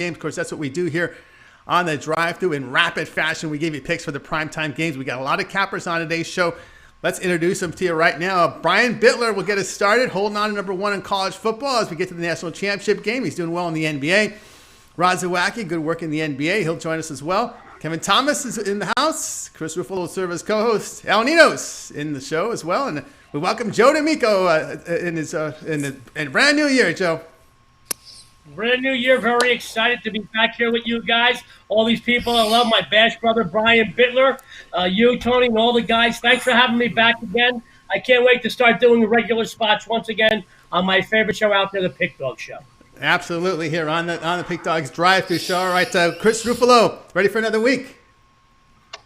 games. Of course, that's what we do here on the drive-thru in rapid fashion. We gave you picks for the primetime games. We got a lot of cappers on today's show. Let's introduce them to you right now. Brian Bittler will get us started, holding on to number one in college football as we get to the national championship game. He's doing well in the NBA. Rod Zawacki, good work in the NBA. He'll join us as well. Kevin Thomas is in the house. Chris Ruffalo will serve as co-host. Al Nino's in the show as well. And we welcome Joe D'Amico in a brand new year, Joe. Brand new year. Very excited to be back here with you guys. All these people. I love my bash brother, Brian Bittler. You, Tony, and all the guys. Thanks for having me back again. I can't wait to start doing the regular spots once again on my favorite show out there, the Pick Dog Show. Absolutely, here on the Pick Dogs Drive-Thru Show. All right, Chris Ruffalo, ready for another week?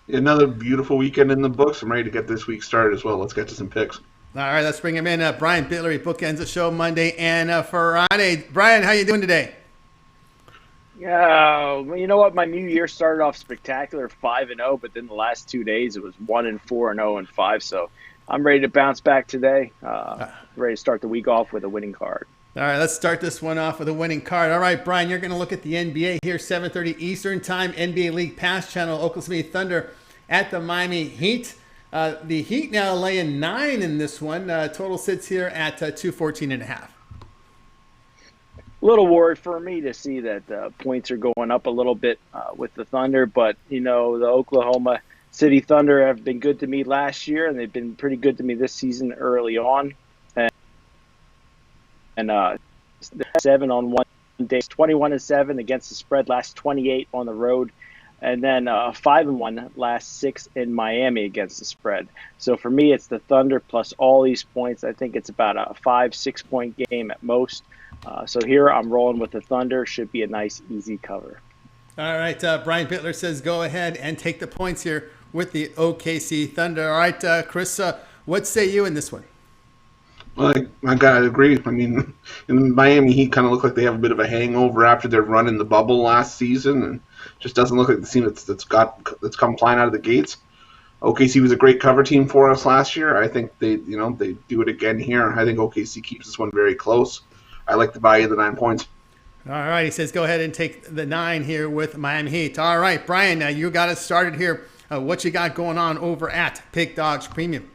Another beautiful weekend in the books. I'm ready to get this week started as well. Let's get to some picks. All right, let's bring him in. Brian Bittler, he bookends the show Monday and Friday. Brian, how you doing today? Yeah, you know what? My new year started off spectacular, 5-0, but then the last 2 days it was 1-4 and 0-5. So I'm ready to bounce back today. Ready to start the week off with a winning card. All right, let's start this one off with a winning card. All right, Brian, you're going to look at the NBA here, 7:30 Eastern Time, NBA League Pass Channel, Oklahoma City Thunder at the Miami Heat. The Heat now laying 9 in this one. Total sits here at 214.5. A little worried for me to see that points are going up a little bit with the Thunder, but, you know, the Oklahoma City Thunder have been good to me last year, and they've been pretty good to me this season early on. And 7 on one day, 21-7 against the spread, last 28 on the road, and then 5-1 last 6 in Miami against the spread. So for me, it's the Thunder plus all these points. I think it's about a 5-6 point game at most. So here I'm rolling with the Thunder. Should be a nice, easy cover. All right, Brian Bittler says go ahead and take the points here with the OKC Thunder. All right, Chris, what say you in this one? Well, I gotta agree. I mean, in Miami Heat kind of look like they have a bit of a hangover after their run in the bubble last season, and just doesn't look like the team that's come flying out of the gates. OKC was a great cover team for us last year. I think they do it again here. I think OKC keeps this one very close. I like the value of the 9 points. All right, he says go ahead and take the 9 here with Miami Heat. All right, Brian, you got us started here. What you got going on over at Pick Dogs Premium?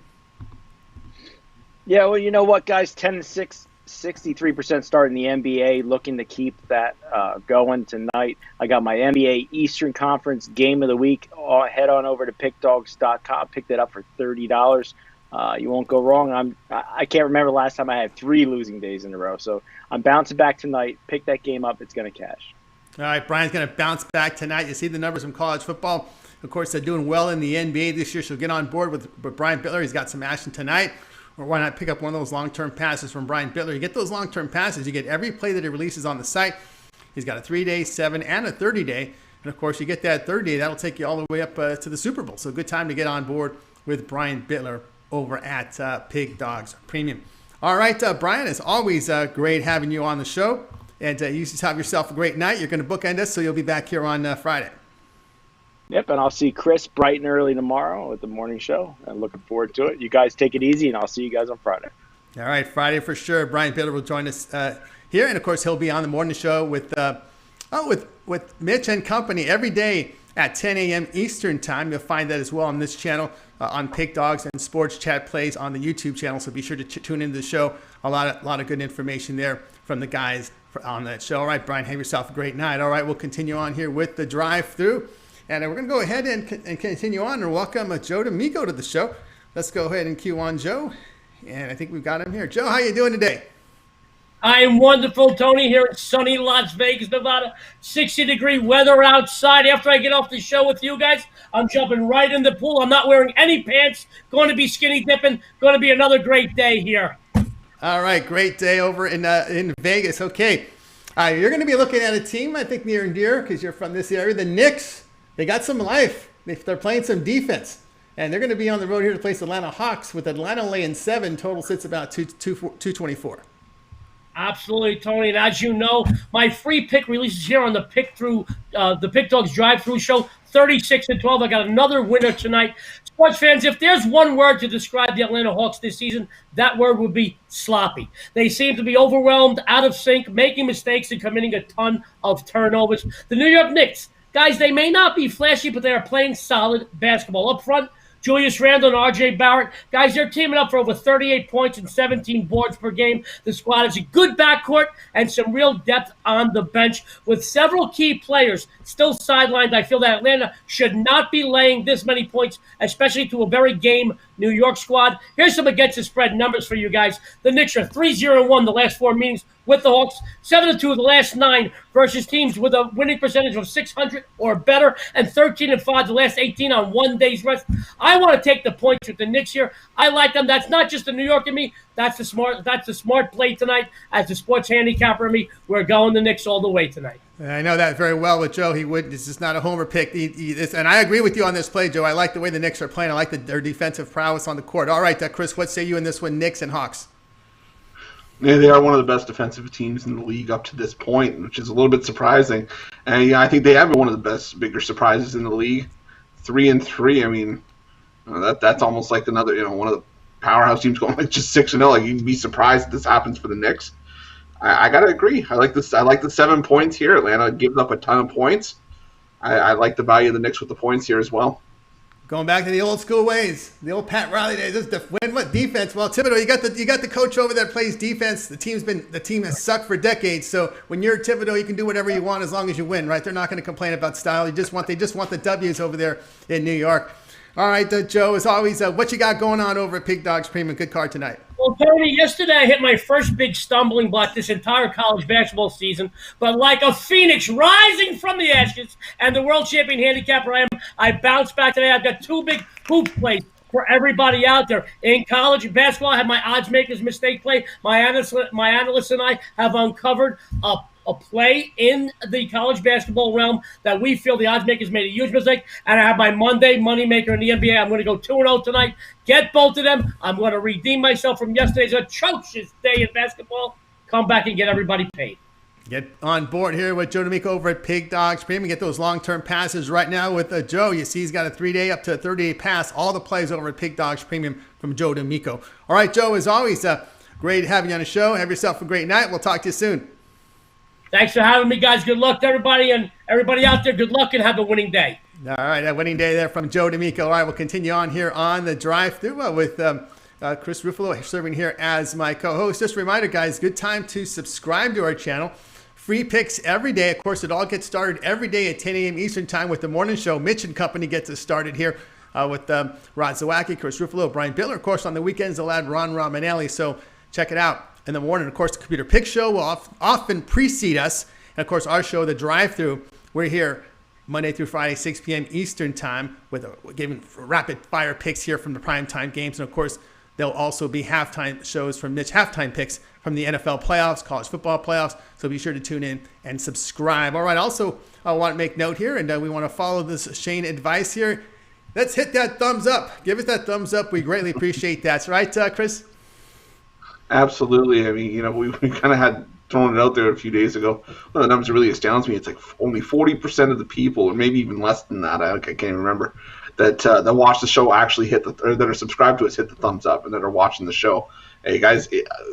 Yeah, well, you know what, guys? 10-6, 63% start in the NBA. Looking to keep that going tonight. I got my NBA Eastern Conference Game of the Week. Head on over to pickdogs.com. Picked it up for $30. You won't go wrong. I can't remember the last time I had 3 losing days in a row. So I'm bouncing back tonight. Pick that game up. It's going to cash. All right, Brian's going to bounce back tonight. You see the numbers from college football. Of course, they're doing well in the NBA this year. So get on board with Brian Bittler. He's got some action tonight. Or why not pick up one of those long-term passes from Brian Bittler? You get those long-term passes. You get every play that he releases on the site. He's got a 3-day, 7, and a 30-day. And, of course, you get that 30-day. That'll take you all the way up to the Super Bowl. So good time to get on board with Brian Bittler over at Pig Dogs Premium. All right, Brian, it's always great having you on the show. And you just have yourself a great night. You're going to bookend us, so you'll be back here on Friday. Yep, and I'll see Chris bright and early tomorrow at the morning show. I'm looking forward to it. You guys take it easy, and I'll see you guys on Friday. All right, Friday for sure. Brian Bittler will join us here, and of course he'll be on the morning show with Mitch and company every day at 10 a.m. Eastern time. You'll find that as well on this channel on Pick Dogs, and Sports Chat plays on the YouTube channel. So be sure to tune into the show. A lot of good information there from the guys on that show. All right, Brian, have yourself a great night. All right, we'll continue on here with the drive-through. And we're going to go ahead and continue on and welcome Joe D'Amico to the show. Let's go ahead and cue on Joe. And I think we've got him here. Joe, how you doing today? I am wonderful, Tony, here in sunny Las Vegas, Nevada. 60-degree weather outside. After I get off the show with you guys, I'm jumping right in the pool. I'm not wearing any pants. Going to be skinny dipping. Going to be another great day here. All right, great day over in Vegas. Okay, you're going to be looking at a team, I think, near and dear because you're from this area, the Knicks. They got some life. They're playing some defense. And they're going to be on the road here to place Atlanta Hawks with Atlanta laying 7. Total sits about 224. Absolutely, Tony. And as you know, my free pick releases here on the Pick Dogs Drive-Thru Show 36-12. I got another winner tonight. Sports fans, if there's one word to describe the Atlanta Hawks this season, that word would be sloppy. They seem to be overwhelmed, out of sync, making mistakes, and committing a ton of turnovers. The New York Knicks, guys, they may not be flashy, but they are playing solid basketball. Up front, Julius Randle and R.J. Barrett. Guys, they're teaming up for over 38 points and 17 boards per game. The squad has a good backcourt and some real depth on the bench. With several key players still sidelined, I feel that Atlanta should not be laying this many points, especially to a very game New York squad. Here's some against the spread numbers for you guys. The Knicks are 3-0-1 the last 4 meetings with the Hawks, 7-2 the last 9 versus teams with a winning percentage of 600 or better, and 13-5 the last 18 on 1 day's rest. I want to take the points with the Knicks here. I like them. That's not just the New York in me. That's the smart play tonight. As the sports handicapper in me, we're going the Knicks all the way tonight. I know that very well with Joe. This is not a homer pick. And I agree with you on this play, Joe. I like the way the Knicks are playing. I like their defensive prowess on the court. All right, Chris, what say you in this one, Knicks and Hawks? Yeah, they are one of the best defensive teams in the league up to this point, which is a little bit surprising. And yeah, I think they have been one of the bigger surprises in the league. 3-3. I mean, that's almost like another, one of the powerhouse teams going like just 6-0. Like, you'd be surprised if this happens for the Knicks. I gotta agree. I like this. I like the 7 points here. Atlanta gives up a ton of points. I like the value of the Knicks with the points here as well. Going back to the old school ways, the old Pat Riley days. This is the win what defense. Well, Thibodeau, you got the coach over there that plays defense. The team has sucked for decades. So when you're Thibodeau, you can do whatever you want as long as you win, right? They're not going to complain about style. They just want the W's over there in New York. All right, Joe, as always, what you got going on over at Pig Dogs Premium? Good card tonight. Well, Tony, yesterday I hit my first big stumbling block this entire college basketball season. But like a phoenix rising from the ashes and the world champion handicapper I am, I bounced back today. I've got 2 big hoop plays for everybody out there. In college basketball, I have my odds makers mistake play. My analysts and I have uncovered a play in the college basketball realm that we feel the odds makers made a huge mistake. And I have my Monday moneymaker in the NBA. I'm going to go 2-0 tonight. Get both of them. I'm going to redeem myself from yesterday's atrocious day in basketball. Come back and get everybody paid. Get on board here with Joe D'Amico over at Pig Dogs Premium. Get those long-term passes right now with Joe. You see he's got a 3-day up to a 30-day pass. All the plays over at Pig Dogs Premium from Joe D'Amico. All right, Joe, as always, great having you on the show. Have yourself a great night. We'll talk to you soon. Thanks for having me, guys. Good luck to everybody, and everybody out there, good luck and have a winning day. All right, that winning day there from Joe D'Amico. All right, we'll continue on here on the drive-thru with Chris Ruffalo serving here as my co-host. Just a reminder, guys, good time to subscribe to our channel. Free picks every day. Of course, it all gets started every day at 10 a.m. Eastern Time with the morning show. Mitch and company gets us started here with Rod Zawacki, Chris Ruffalo, Brian Bittler. Of course, on the weekends, the lad Ron Romanelli. So check it out. In the morning, of course, the Computer Pick Show will often precede us. And, of course, our show, The Drive-Thru, we're here Monday through Friday, 6 p.m. Eastern Time, with giving rapid-fire picks here from the primetime games. And, of course, there'll also be halftime shows from Mitch, halftime picks from the NFL playoffs, college football playoffs. So be sure to tune in and subscribe. All right, also, I want to make note here, and we want to follow this Shane advice here. Let's hit that thumbs up. Give us that thumbs up. We greatly appreciate that. Right, Chris? Absolutely. I mean, we kind of had thrown it out there a few days ago. One of the numbers that really astounds me. It's like only 40% of the people, or maybe even less than that, I can't even remember, that watch the show actually or that are subscribed to us hit the thumbs up, and that are watching the show. Hey, guys,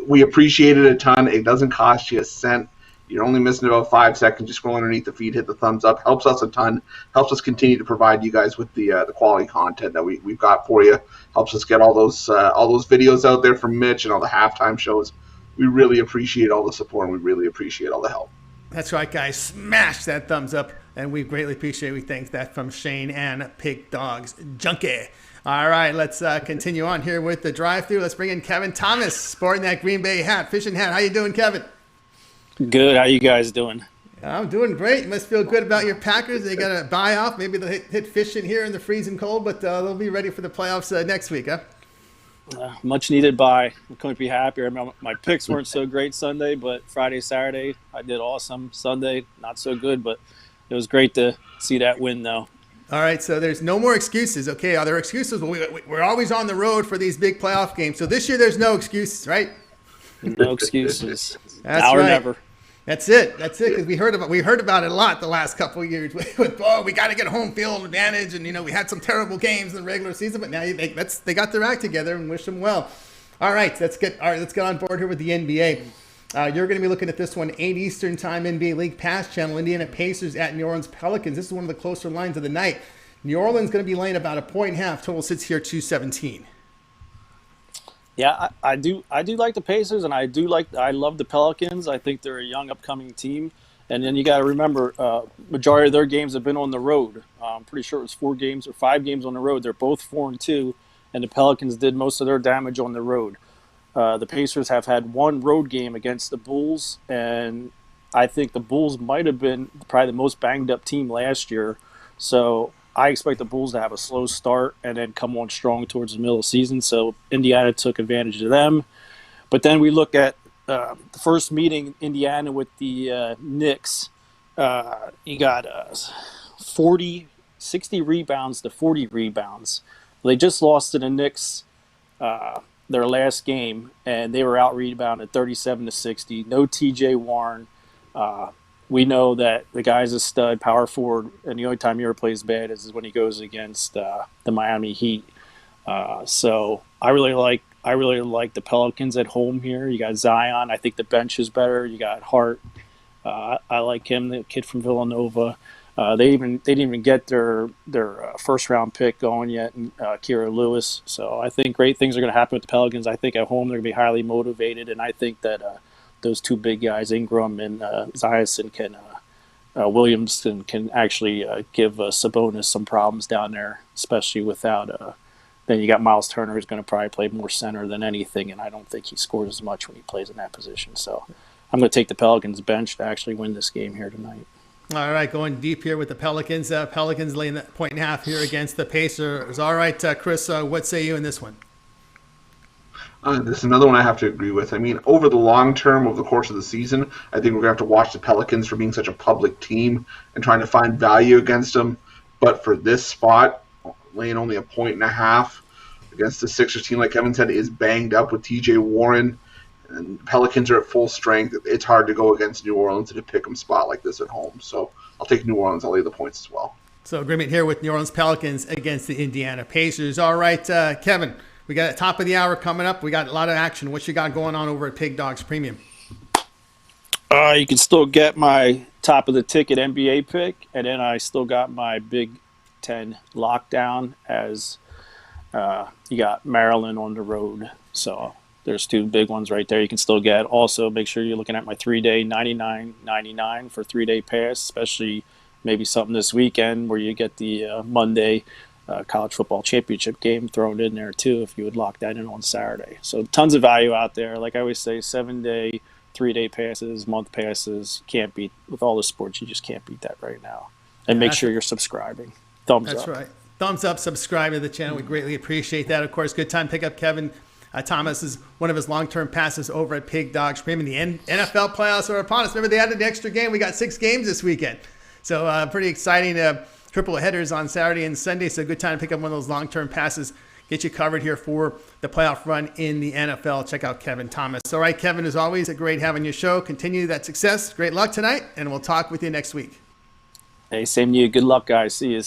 we appreciate it a ton. It doesn't cost you a cent. You're only missing about 5 seconds. Just scroll underneath the feed, hit the thumbs up. Helps us a ton. Helps us continue to provide you guys with the quality content that we've got for you. Helps us get all those videos out there from Mitch and all the halftime shows. We really appreciate all the support, and we really appreciate all the help. That's right, guys. Smash that thumbs up, and we greatly appreciate it. We thank that from Shane and Pig Dogs Junkie. All right, let's continue on here with the drive-thru. Let's bring in Kevin Thomas, sporting that Green Bay hat, fishing hat. How you doing, Kevin? Good. How you guys doing? I'm doing great. You must feel good about your Packers. They got a bye off. Maybe they'll hit fishing here in the freezing cold, but they'll be ready for the playoffs next week, huh? Much needed bye. I couldn't be happier. My picks weren't so great Sunday, but Friday, Saturday, I did awesome. Sunday, not so good, but it was great to see that win, though. All right, so there's no more excuses. Okay, are there excuses? Well, we're always on the road for these big playoff games. So this year there's no excuses, right? No excuses. That's now right. or never. That's it. Because we heard about it a lot the last couple of years. We got to get home field advantage, and we had some terrible games in the regular season, but now they got their act together, and wish them well. All right, let's get on board here with the NBA. You're going to be looking at this one, 8 Eastern Time, NBA League Pass Channel. Indiana Pacers at New Orleans Pelicans. This is one of the closer lines of the night. New Orleans going to be laying about 1.5. Total sits here 217. Yeah, I do like the Pacers, and I love the Pelicans. I think they're a young upcoming team. And then you got to remember, majority of their games have been on the road. I'm pretty sure it was 4 games or 5 games on the road. They're both 4-2, and the Pelicans did most of their damage on the road. The Pacers have had 1 road game against the Bulls, and I think the Bulls might have been probably the most banged up team last year. So I expect the Bulls to have a slow start and then come on strong towards the middle of the season. So Indiana took advantage of them. But then we look at the first meeting, Indiana with the Knicks. You got 60 rebounds to 40 rebounds. They just lost to the Knicks their last game, and they were out rebounded 37-60. No TJ Warren. We know that the guy's a stud, power forward, and the only time he ever plays bad is when he goes against the Miami Heat. So I really like the Pelicans at home here. You got Zion. I think the bench is better. You got Hart. I like him, the kid from Villanova. They didn't even get their first round pick going yet, Kira Lewis. So I think great things are going to happen with the Pelicans. I think at home they're going to be highly motivated, and I think that those 2 big guys, Ingram and Zion, Williamson can actually give Sabonis some problems down there, especially without. Then you got Miles Turner, who's going to probably play more center than anything, and I don't think he scores as much when he plays in that position. So I'm going to take the Pelicans bench to actually win this game here tonight. All right, going deep here with the Pelicans. Pelicans laying that 1.5 here against the Pacers. All right, Chris, what say you in this one? This is another one I have to agree with. I mean, over the long term, over the course of the season, I think we're going to have to watch the Pelicans for being such a public team and trying to find value against them. But for this spot, laying only 1.5 against the Sixers team, like Kevin said, is banged up with TJ Warren. And Pelicans are at full strength. It's hard to go against New Orleans in a pick 'em spot like this at home. So I'll take New Orleans. I'll lay the points as well. So agreement here with New Orleans Pelicans against the Indiana Pacers. All right, Kevin. We got a top of the hour coming up. We got a lot of action. What you got going on over at Pig Dogs Premium? You can still get my top of the ticket NBA pick, and then I still got my Big Ten lockdown as you got Maryland on the road. So there's 2 big ones right there you can still get. Also, make sure you're looking at my 3-day $99.99 for 3-day pass, especially maybe something this weekend where you get the Monday college football championship game thrown in there too if you would lock that in on Saturday. So tons of value out there. Like I always say, 7-day, 3-day passes, month passes, can't beat with all the sports. You just can't beat that right now. And make sure you're subscribing. Thumbs up. That's right. Thumbs up, subscribe to the channel. We greatly appreciate that. Of course, good time pick up Kevin Thomas is one of his long-term passes over at Pig Dogs Premium. The NFL playoffs are upon us. Remember, they added an extra game. We got 6 games this weekend. So pretty exciting triple headers on Saturday and Sunday. So good time to pick up one of those long-term passes. Get you covered here for the playoff run in the NFL. Check out Kevin Thomas. All right, Kevin, as always, great having your show. Continue that success. Great luck tonight, and we'll talk with you next week. Hey, same to you. Good luck, guys. See you.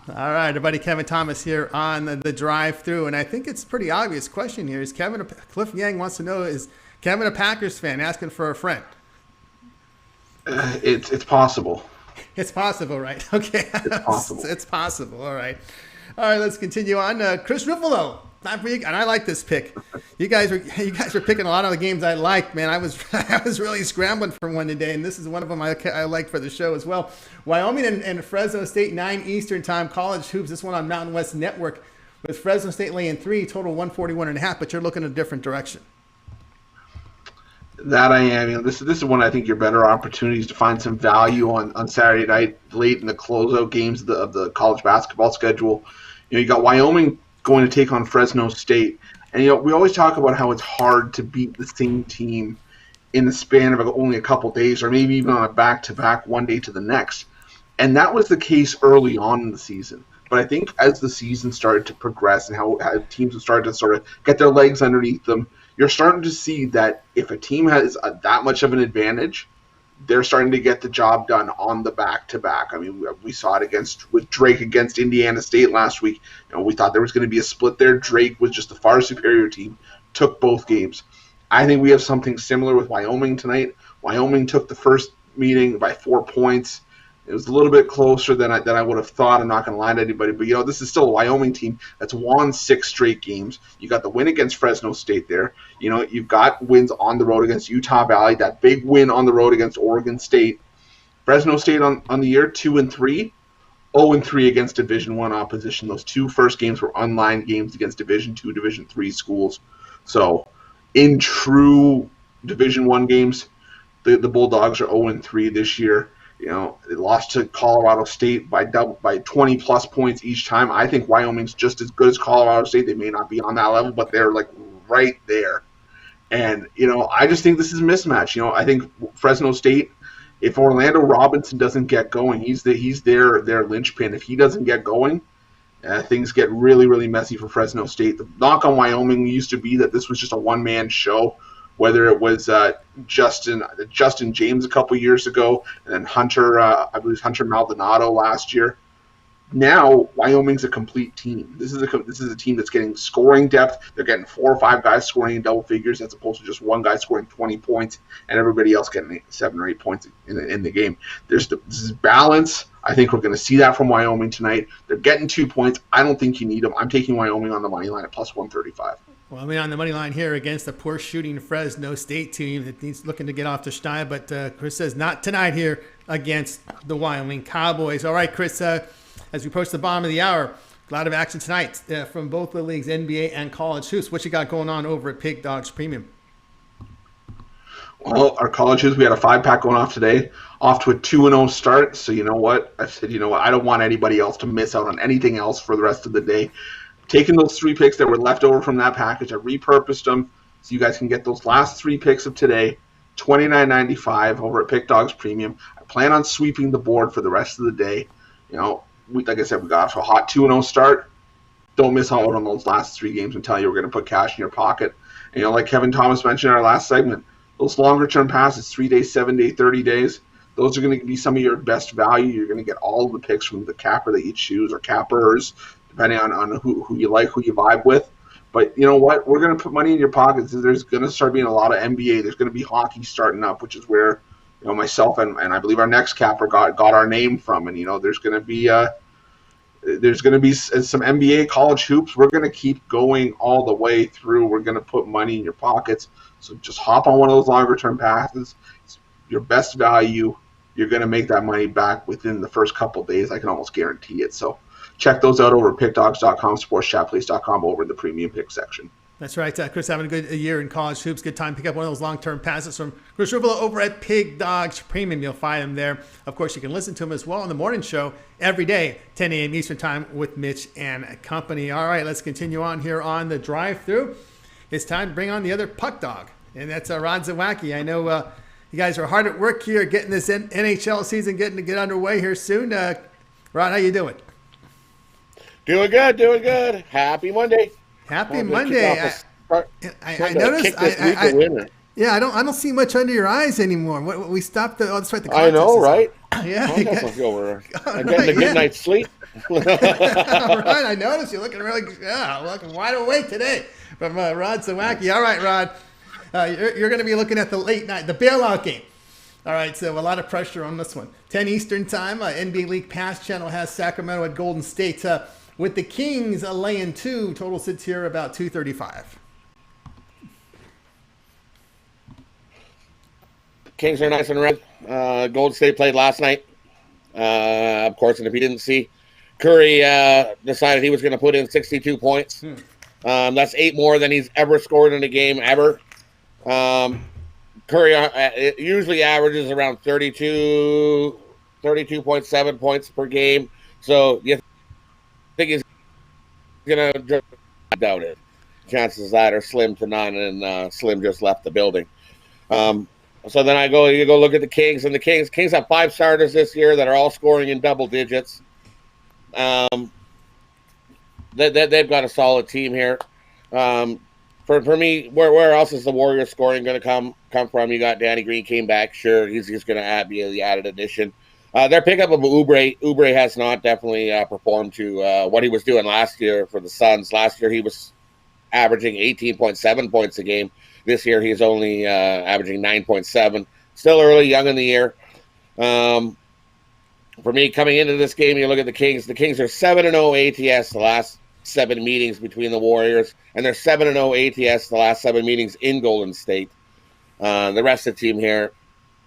All right, everybody, Kevin Thomas here on the drive-through, and I think it's a pretty obvious question here. Cliff Yang wants to know, is Kevin a Packers fan asking for a friend? It's possible. It's possible, right? Okay. It's possible. It's possible. All right. All right, let's continue on. Chris Ruffalo, time for you, and I like this pick. You guys were picking a lot of the games I like, man. I was really scrambling for one today, and this is one of them I like for the show as well. Wyoming and Fresno State, 9 Eastern Time, college hoops. This one on Mountain West Network with Fresno State laying 3, total 141.5. But you're looking in a different direction. That I am. This is one I think your better opportunities to find some value on Saturday night, late in the closeout games of the college basketball schedule. You got Wyoming going to take on Fresno State, and we always talk about how it's hard to beat the same team in the span of only a couple days, or maybe even on a back-to-back, one day to the next. And that was the case early on in the season. But I think as the season started to progress and how teams have started to sort of get their legs underneath them, you're starting to see that if a team has that much of an advantage, they're starting to get the job done on the back-to-back. I mean, we saw it with Drake against Indiana State last week. We thought there was going to be a split there. Drake was just a far superior team, took both games. I think we have something similar with Wyoming tonight. Wyoming took the first meeting by 4 points. It was a little bit closer than I would have thought. I'm not going to lie to anybody, but this is still a Wyoming team that's won 6 straight games. You got the win against Fresno State there. You've got wins on the road against Utah Valley. That big win on the road against Oregon State. Fresno State on the year 2-3, 0-3 against Division I opposition. Those 2 first games were online games against Division II, Division III schools. So in true Division I games, the Bulldogs are 0-3 this year. They lost to Colorado State by 20-plus points each time. I think Wyoming's just as good as Colorado State. They may not be on that level, but they're like right there. And, I just think this is a mismatch. I think Fresno State, if Orlando Robinson doesn't get going, he's their linchpin. If he doesn't get going, things get really, really messy for Fresno State. The knock on Wyoming used to be that this was just a one-man show, whether it was Justin James a couple years ago, and then Hunter, I believe Hunter Maldonado last year. Now Wyoming's a complete team. This is a team that's getting scoring depth. They're getting 4 or 5 guys scoring in double figures, as opposed to just one guy scoring 20 points and everybody else getting 7 or 8 points in the game. This is balance. I think we're going to see that from Wyoming tonight. They're getting 2 points. I don't think you need them. I'm taking Wyoming on the money line at plus 135. Well, on the money line here against the poor shooting Fresno State team that needs looking to get off the schneid, but Chris says not tonight here against the Wyoming Cowboys. All right, Chris, as we approach the bottom of the hour, a lot of action tonight from both the leagues, NBA and college hoops. What you got going on over at Pig Dogs Premium? Well, our college hoops, we had a 5-pack going off today, off to a 2-0 start. So you know what? I said, I don't want anybody else to miss out on anything else for the rest of the day. Taking those 3 picks that were left over from that package, I repurposed them so you guys can get those last 3 picks of today, $29.95 over at Pick Dogs Premium. I plan on sweeping the board for the rest of the day. Like I said, we got off to a hot 2-0 start. Don't miss out on those last 3 games and tell you we're going to put cash in your pocket. And, like Kevin Thomas mentioned in our last segment, those longer-term passes, 3 days, 7 days, 30 days, those are going to be some of your best value. You're going to get all of the picks from the capper that you choose, or cappers, depending on who you like, who you vibe with. But you know what? We're going to put money in your pockets. There's going to start being a lot of NBA. There's going to be hockey starting up, which is where myself and I believe our next capper got our name from. And there's going to be some NBA college hoops. We're going to keep going all the way through. We're going to put money in your pockets. So just hop on one of those longer term passes. It's your best value. You're going to make that money back within the first couple of days. I can almost guarantee it. So check those out over at pickdogs.com, sportschatplace.com, over in the premium pick section. That's right. Chris having a good year in college hoops. Good time to pick up one of those long-term passes from Chris Rivolo over at Pig Dogs Premium. You'll find him there. Of course, you can listen to him as well on the morning show every day, 10 a.m. Eastern time with Mitch and company. All right, let's continue on here on the drive-thru. It's time to bring on the other puck dog, and that's Rod Zawacki. I know you guys are hard at work here getting this NHL season getting to get underway here soon. Rod, how you doing? Doing good. Happy Monday. Happy Monday. I noticed. Yeah, I don't see much under your eyes anymore. We stopped the. Oh, that's right. The I know, right? Yeah. I'm getting a good night's sleep. All right, I noticed you're looking really. Looking wide awake today from Rod Zawacki. All right, Rod, you're going to be looking at the late night, the bailout game. All right, so a lot of pressure on this one. 10 Eastern time. NBA League Pass channel has Sacramento at Golden State. With the Kings laying 2, total sits here about 235. Kings are nice and red. Golden State played last night, of course, and if you didn't see, Curry decided he was going to put in 62 points. That's 8 more than he's ever scored in a game ever. Curry usually averages around 32.7 points per game. So you think he's going to doubt it. Chances of that are slim to none, and Slim just left the building. So then you go look at the Kings, and the Kings have 5 starters this year that are all scoring in double digits. They've got a solid team here. for me, where else is the Warriors scoring going to come from? You got Danny Green came back. Sure, he's going to be the added addition. Their pickup of Oubre has not definitely performed to what he was doing last year for the Suns. Last year he was averaging 18.7 points a game. This year he's only averaging 9.7. Still early, young in the year. For me, coming into this game, you look at the Kings. The Kings are 7-0 ATS the last 7 meetings between the Warriors, and they're 7-0 ATS the last 7 meetings in Golden State. The rest of the team here,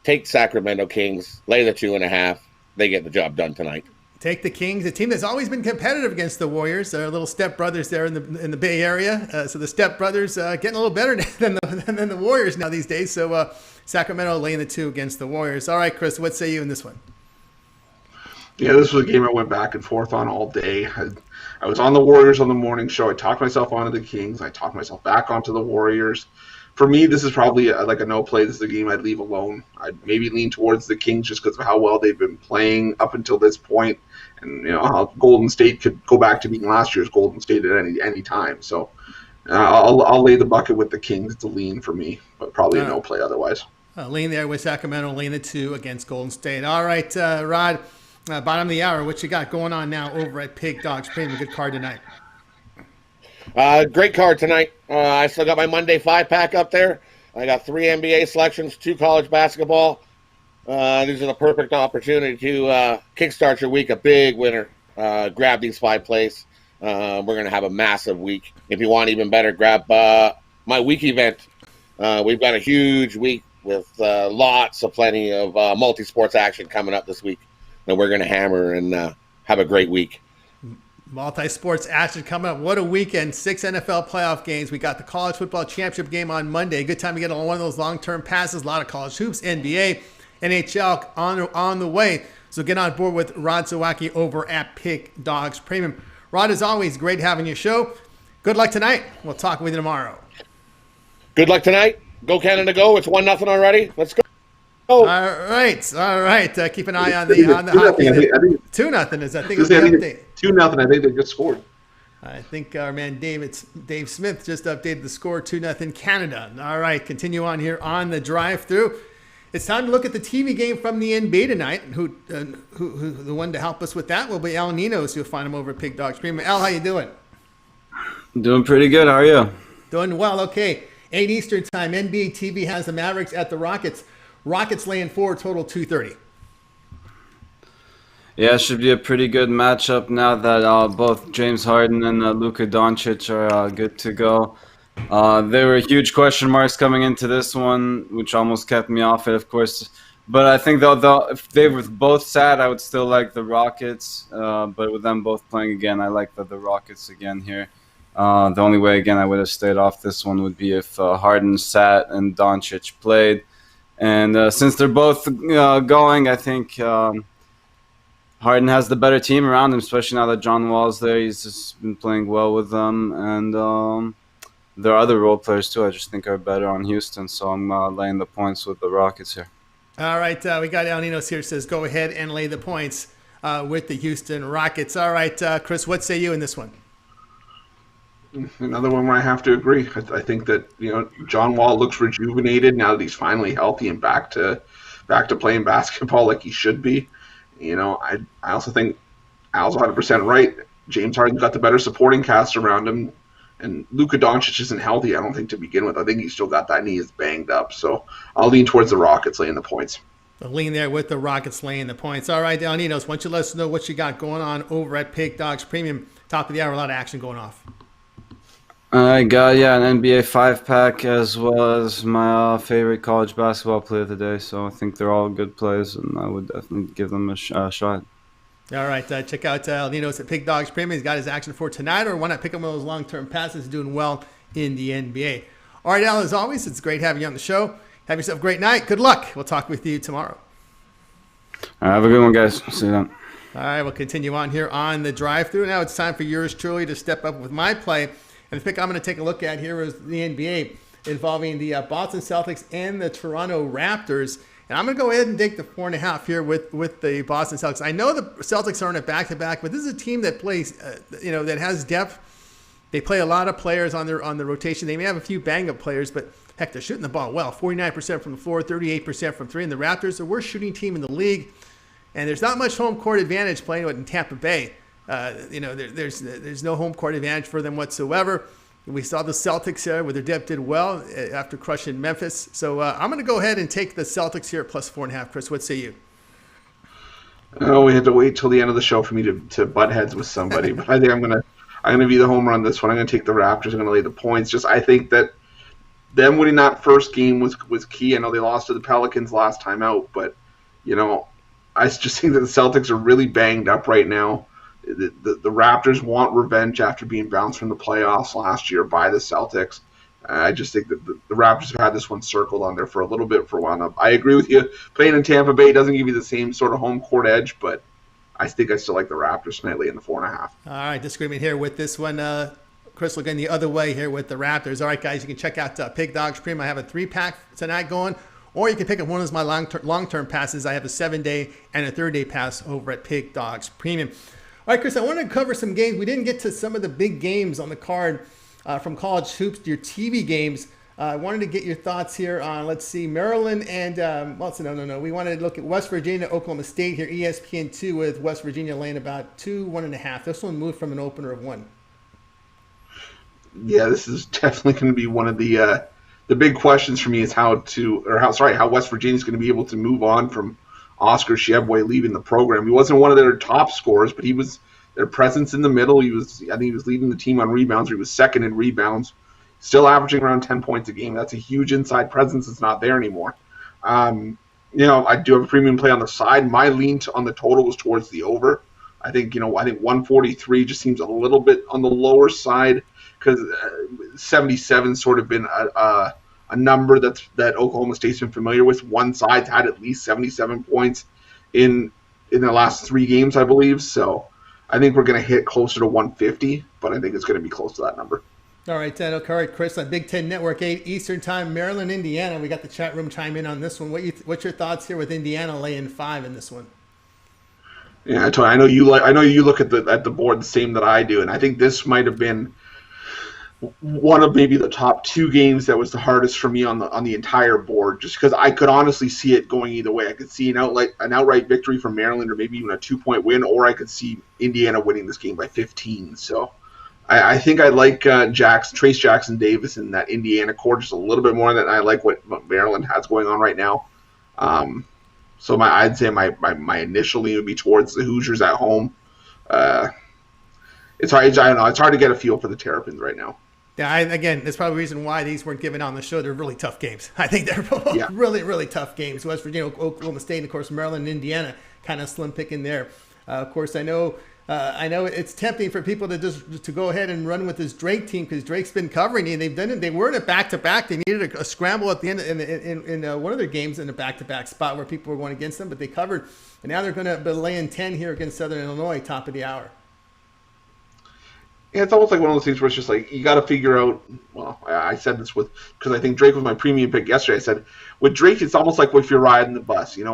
take Sacramento Kings, lay the 2.5. They get the job done tonight. Take the Kings, a team that's always been competitive against the Warriors. They're little step brothers there in the Bay Area. So the step brothers getting a little better than the Warriors now these days. So Sacramento laying the 2 against the Warriors. All right, Chris, what say you in this one? Yeah, this was a game I went back and forth on all day. I was on the Warriors on the morning show. I talked myself onto the Kings. I talked myself back onto the Warriors. For me, this is probably like a no play. This is a game I'd leave alone. I'd maybe lean towards the Kings just because of how well they've been playing up until this point, and how Golden State could go back to being last year's Golden State at any time. So I'll lay the bucket with the Kings. It's a lean for me, but probably a no play otherwise. Lean there with Sacramento, lean the 2 against Golden State. All right, Rod. Bottom of the hour, what you got going on now over at Pig Dogs? Pretty good card tonight. Great card tonight. I still got my Monday 5-pack up there. I got 3 NBA selections, 2 college basketball. These are the perfect opportunity to kickstart your week. A big winner. Grab these 5 plays. We're going to have a massive week. If you want even better, grab my week event. We've got a huge week with plenty of multi-sports action coming up this week. And we're going to hammer and have a great week. Multi-sports action coming up. What a weekend. 6 NFL playoff games. We got the college football championship game on Monday. Good time to get on one of those long-term passes. A lot of college hoops, NBA, NHL on the way. So get on board with Rod Zawacki over at Pick Dogs Premium. Rod, as always, great having your show. Good luck tonight. We'll talk with you tomorrow. Good luck tonight. Go Canada, go. It's 1-0 already. Let's go. All right. Keep an eye on the hockey. 2-0 is, I think, the update. 2-0. I think they just scored. I think our man Dave Smith just updated the score, 2-0 Canada. All right, continue on here on the drive-through. It's time to look at the TV game from the NBA tonight. Who the one to help us with that will be Al Ninos. You'll find him over at Pig Dogs Premium. Al, how you doing? Doing pretty good. How are you? Doing well. Okay, 8 Eastern time. NBA TV has the Mavericks at the Rockets. Rockets laying 4, total 230. Yeah, it should be a pretty good matchup now that both James Harden and Luka Doncic are good to go. There were huge question marks coming into this one, which almost kept me off it, of course. But I think if they were both sad, I would still like the Rockets. But with them both playing again, I like the Rockets again here. The only way, again, I would have stayed off this one would be if Harden sat and Doncic played. And since they're both going, I think Harden has the better team around him, especially now that John Wall's there. He's just been playing well with them. And there are other role players, too, I just think are better on Houston. So I'm laying the points with the Rockets here. All right. We got El Ninos here, says go ahead and lay the points with the Houston Rockets. All right, Chris, what say you in this one? Another one where I have to agree. I think that John Wall looks rejuvenated now that he's finally healthy and back to playing basketball like he should be. I also think Al's 100% right. James Harden's got the better supporting cast around him, and Luka Doncic isn't healthy, I don't think, to begin with. I think he's still got that knee is banged up. So I'll lean towards the Rockets laying the points. The lean there with the Rockets laying the points. All right, El Ninos, why don't you let us know what you got going on over at Pig Dogs Premium? Top of the hour, a lot of action going off. I got an NBA 5-pack as well as my favorite college basketball player of the day. So I think they're all good plays, and I would definitely give them a shot. All right, check out El Ninos at Pig Dogs Premium. He's got his action for tonight, or why not pick up one of those long-term passes? Doing well in the NBA. All right, Al, as always, it's great having you on the show. Have yourself a great night. Good luck. We'll talk with you tomorrow. All right, have a good one, guys. See you then. All right, we'll continue on here on the drive-through. Now it's time for yours truly to step up with my play. And the pick I'm going to take a look at here is the NBA involving the Boston Celtics and the Toronto Raptors. And I'm going to go ahead and take the 4.5 here with the Boston Celtics. I know the Celtics are in a back-to-back, but this is a team that plays, that has depth They play a lot of players on the rotation. They may have a few bang-up players, but heck, they're shooting the ball well. 49% from the floor, 38% from three. And the Raptors are the worst shooting team in the league. And there's not much home court advantage playing in Tampa Bay. There's no home court advantage for them whatsoever. We saw the Celtics here where their depth did well after crushing Memphis. So I'm going to go ahead and take the Celtics here at plus 4.5. Chris, what say you? Oh, we had to wait till the end of the show for me to butt heads with somebody. But I think I'm gonna be the homer on this one. I'm gonna take the Raptors. I'm gonna lay the points. Just I think that them winning that first game was key. I know they lost to the Pelicans last time out, but I just think that the Celtics are really banged up right now. The Raptors want revenge after being bounced from the playoffs last year by the Celtics. I just think that the Raptors have had this one circled on there for a little bit for a while now. I agree with you. Playing in Tampa Bay doesn't give you the same sort of home court edge, but I think I still like the Raptors tonight in the 4.5. All right, disagreement here with this one. Chris looking the other way here with the Raptors. All right, guys, you can check out Pig Dogs Premium. I have a 3-pack tonight going, or you can pick up one of my long-term passes. I have a 7-day and a 30-day pass over at Pig Dogs Premium. All right, Chris, I wanted to cover some games. We didn't get to some of the big games on the card from college hoops to your TV games. I wanted to get your thoughts here on, let's see, Maryland and, We wanted to look at West Virginia, Oklahoma State here, ESPN2 with West Virginia laying about 1.5. This one moved from an opener of 1. Yeah, this is definitely going to be one of the big questions for me is how West Virginia is going to be able to move on from Oscar Tshiebwe leaving the program. He wasn't one of their top scorers, but he was their presence in the middle. I think he was leading the team on rebounds. Or he was second in rebounds, still averaging around 10 points a game. That's a huge inside presence that's not there anymore. I do have a premium play on the side. My lean on the total was towards the over. I think 143 just seems a little bit on the lower side because 77 sort of been a number that Oklahoma State's been familiar with. One side's had at least 77 points in the last 3 games, I believe. So I think we're going to hit closer to 150, but I think it's going to be close to that number. All right, Chris, on Big Ten Network, 8 Eastern Time, Maryland, Indiana. We got the chat room chime in on this one. What's your thoughts here with Indiana laying 5 in this one? Yeah, Tony, I know you look at the board the same that I do, and I think this might have been one of maybe the top 2 games that was the hardest for me on the entire board, just because I could honestly see it going either way. I could see an outright victory for Maryland, or maybe even a 2-point win, or I could see Indiana winning this game by 15. So I think I like Trace Jackson Davis in that Indiana court just a little bit more than I like what Maryland has going on right now. So I'd say my initial lean would be towards the Hoosiers at home. It's hard. I don't know. It's hard to get a feel for the Terrapins right now. Yeah, again, that's probably the reason why these weren't given on the show. They're really tough games. I think they're really, really tough games. West Virginia, Oklahoma State, and of course Maryland, and Indiana, kind of slim picking there. Of course, I know it's tempting for people to go ahead and run with this Drake team because Drake's been covering it, and they've done it. They were in a back-to-back. They needed a scramble at the end in one of their games in a back-to-back spot where people were going against them, but they covered. And now they're going to be laying 10 here against Southern Illinois, top of the hour. Yeah, it's almost like one of those things where it's just like you got to figure out. Well, I said this because I think Drake was my premium pick yesterday. I said with Drake, it's almost like if you're riding the bus. You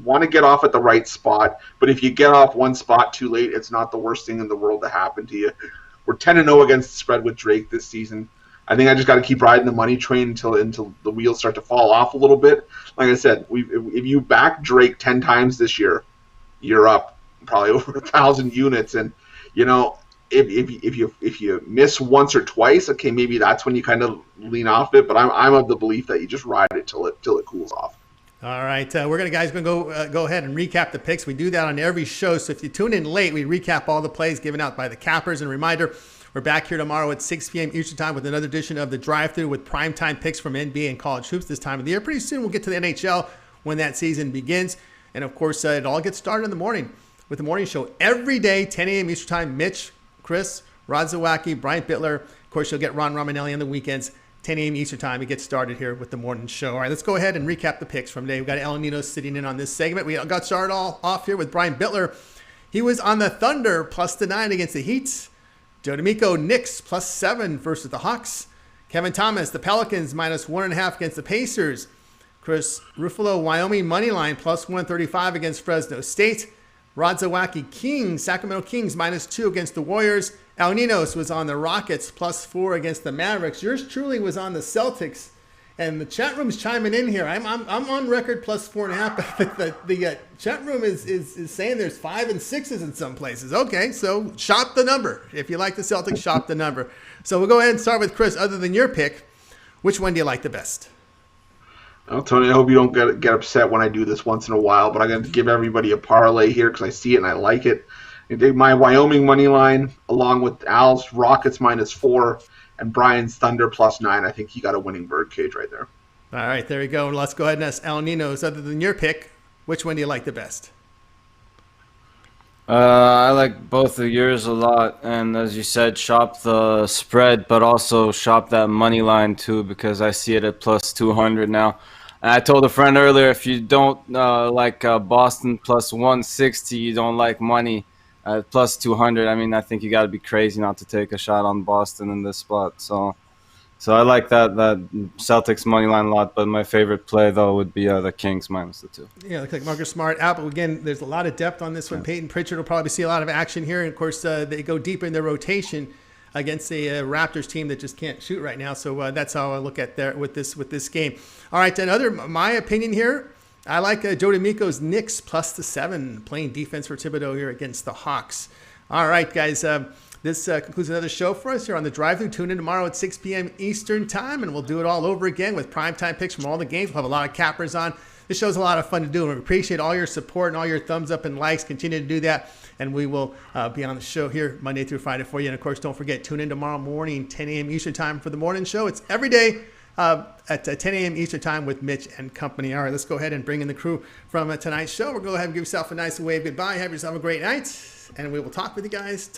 want to get off at the right spot, but if you get off one spot too late, it's not the worst thing in the world to happen to you. We're 10-0 against the spread with Drake this season. I think I just got to keep riding the money train until the wheels start to fall off a little bit. Like I said, if you back Drake 10 times this year, you're up probably over 1,000 units, and If you miss once or twice, okay, maybe that's when you kind of lean off it. But I'm of the belief that you just ride it till it cools off. All right, we're gonna go ahead and recap the picks. We do that on every show. So if you tune in late, we recap all the plays given out by the cappers. And reminder, we're back here tomorrow at 6 p.m. Eastern Time with another edition of the Drive-Thru with primetime picks from NBA and college hoops this time of the year. Pretty soon we'll get to the NHL when that season begins. And of course, it all gets started in the morning with the morning show every day, 10 a.m. Eastern Time. Mitch, Chris, Rod Zawacki, Brian Bittler. Of course, you'll get Ron Romanelli on the weekends, 10 a.m. Eastern Time. It gets started here with the morning show. All right, let's go ahead and recap the picks from today. We've got El Nino sitting in on this segment. We got started all off here with Brian Bittler. He was on the Thunder +9 against the Heat. Joe D'Amico, Knicks +7 versus the Hawks. Kevin Thomas, the Pelicans -1.5 against the Pacers. Chris Ruffalo, Wyoming moneyline +135 against Fresno State. Rod Zawacki, Sacramento Kings -2 against the Warriors. Al Ninos was on the Rockets +4 against the Mavericks. Yours truly was on the Celtics. And the chat room's chiming in here. I'm on record +4.5, but the chat room is saying there's 5 and 6s in some places. Okay, so shop the number. If you like the Celtics, shop the number. So we'll go ahead and start with Chris. Other than your pick, which one do you like the best? Well, Tony, I hope you don't get upset when I do this once in a while, but I'm going to give everybody a parlay here because I see it and I like it. I take my Wyoming money line along with Al's Rockets -4 and Brian's Thunder +9. I think he got a winning birdcage right there. All right, there we go. Let's go ahead and ask Al Ninos. Other than your pick, which one do you like the best? I like both of yours a lot, and as you said, shop the spread, but also shop that money line too, because I see it at +200 now. And I told a friend earlier, if you don't like Boston +160, you don't like money at +200. I mean, I think you got to be crazy not to take a shot on Boston in this spot. So I like that Celtics money line a lot, but my favorite play though would be the Kings -2. Yeah, looks like Marcus Smart out. But again, there's a lot of depth on this one. Peyton Pritchard will probably see a lot of action here, and of course they go deep in their rotation against a Raptors team that just can't shoot right now. So that's how I look at there with this game. All right, my opinion here. I like Joe D'Amico's Knicks +7 playing defense for Thibodeau here against the Hawks. All right, guys. This concludes another show for us here on The Drive-Thru. Tune in tomorrow at 6 p.m. Eastern Time, and we'll do it all over again with primetime picks from all the games. We'll have a lot of cappers on. This show's a lot of fun to do, and we appreciate all your support and all your thumbs up and likes. Continue to do that, and we will be on the show here Monday through Friday for you. And, of course, don't forget, tune in tomorrow morning, 10 a.m. Eastern Time for the morning show. It's every day at 10 a.m. Eastern Time with Mitch and company. All right, let's go ahead and bring in the crew from tonight's show. We'll go ahead and give yourself a nice wave goodbye. Have yourself a great night, and we will talk with you guys tomorrow.